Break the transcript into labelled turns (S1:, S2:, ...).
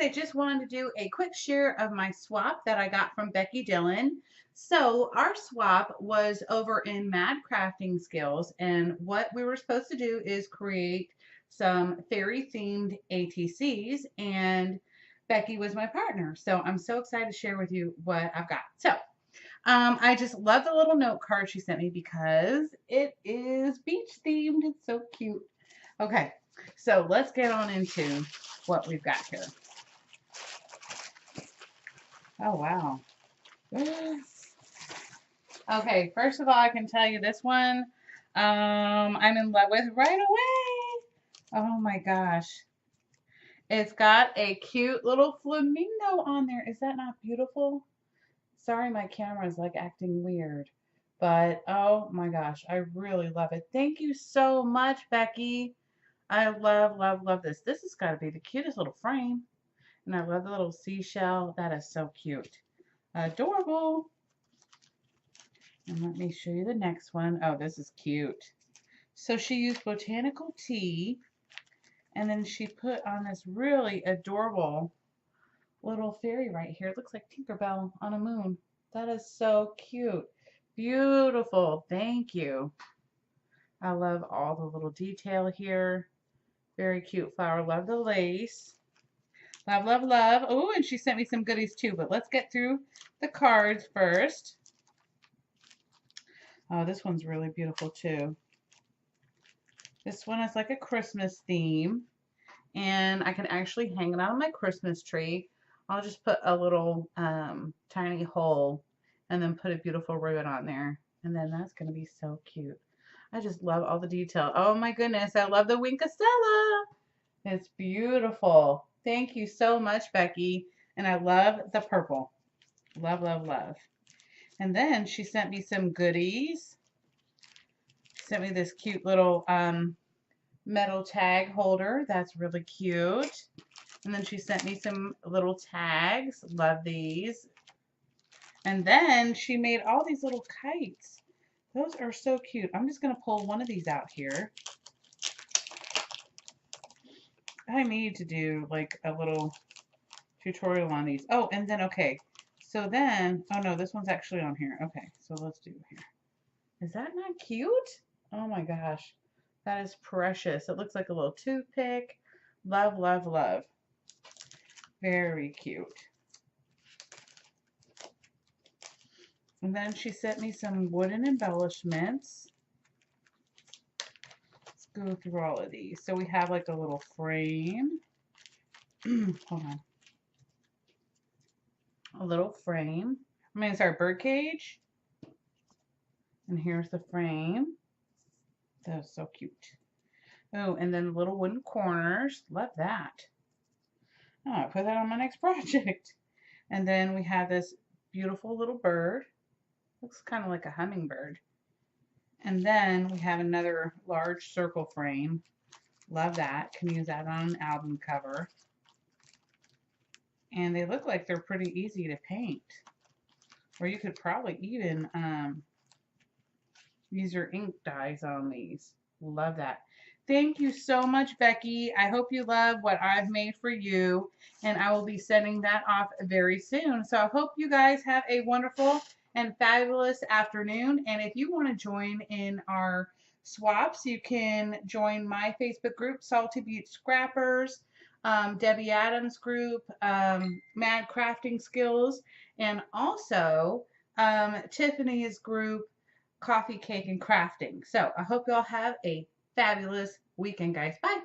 S1: I just wanted to do a quick share of my swap that I got from Beckie Dillon. So our swap was over in Mad Crafting Skills, and what we were supposed to do is create some fairy themed ATCs, and Beckie was my partner. So I'm so excited to share with you what I've got. So I just love the little note card she sent me because it is beach themed. It's so cute. Okay, so let's get on into what we've got here. Oh, wow. Okay, first of all, I can tell you this one I'm in love with right away. Oh my gosh. It's got a cute little flamingo on there. Is that not beautiful? Sorry, my camera is like acting weird. But oh my gosh, I really love it. Thank you so much, Beckie. I love, love, love this. This has got to be the cutest little frame. And I love the little seashell. That is so cute. Adorable. And let me show you the next one. Oh, this is cute. So she used botanical tea, and then she put on this really adorable little fairy right here. It looks like Tinkerbell on a moon. That is so cute. Beautiful. Thank you. I love all the little detail here. Very cute flower. Love the lace. Love, love, love. Oh, and she sent me some goodies too, but let's get through the cards first. Oh, this one's really beautiful too. This one is like a Christmas theme, and I can actually hang it on my Christmas tree. I'll just put a little tiny hole and then put a beautiful ribbon on there, and then that's going to be so cute. I just love all the detail. Oh my goodness, I love the Winkastella. It's beautiful. Thank you so much, Beckie. And I love the purple. Love, love, love. And then she sent me some goodies. She sent me this cute little metal tag holder. That's really cute. And then she sent me some little tags. Love these. And then she made all these little kites. Those are so cute. I'm just going to pull one of these out here. I need to do like a little tutorial on these. Oh, and then, okay. So then, oh no, this one's actually on here. Okay, so let's do here. Is that not cute? Oh my gosh. That is precious. It looks like a little toothpick. Love, love, love. Very cute. And then she sent me some wooden embellishments. Let's go through all of these. So we have like a little frame. Hold on. A little frame. Sorry, bird cage. And here's the frame. That is so cute. Oh, and then little wooden corners. Love that. Oh, I put that on my next project. And then we have this beautiful little bird. Looks kind of like a hummingbird. And then we have another large circle frame. Love that. Can use that on an album cover. And they look like they're pretty easy to paint. Or you could probably even use your ink dyes on these. Love that. Thank you so much, Beckie. I hope you love what I've made for you. And I will be sending that off very soon. So I hope you guys have a wonderful and fabulous afternoon. And if you want to join in our swaps, you can join my Facebook group, Salty Beach Scrappers, Debbie Adams group, Mad Crafting Skills, and also Tiffany's group, Coffee, Cake, and Crafting. So I hope you all have a fabulous weekend, guys. Bye.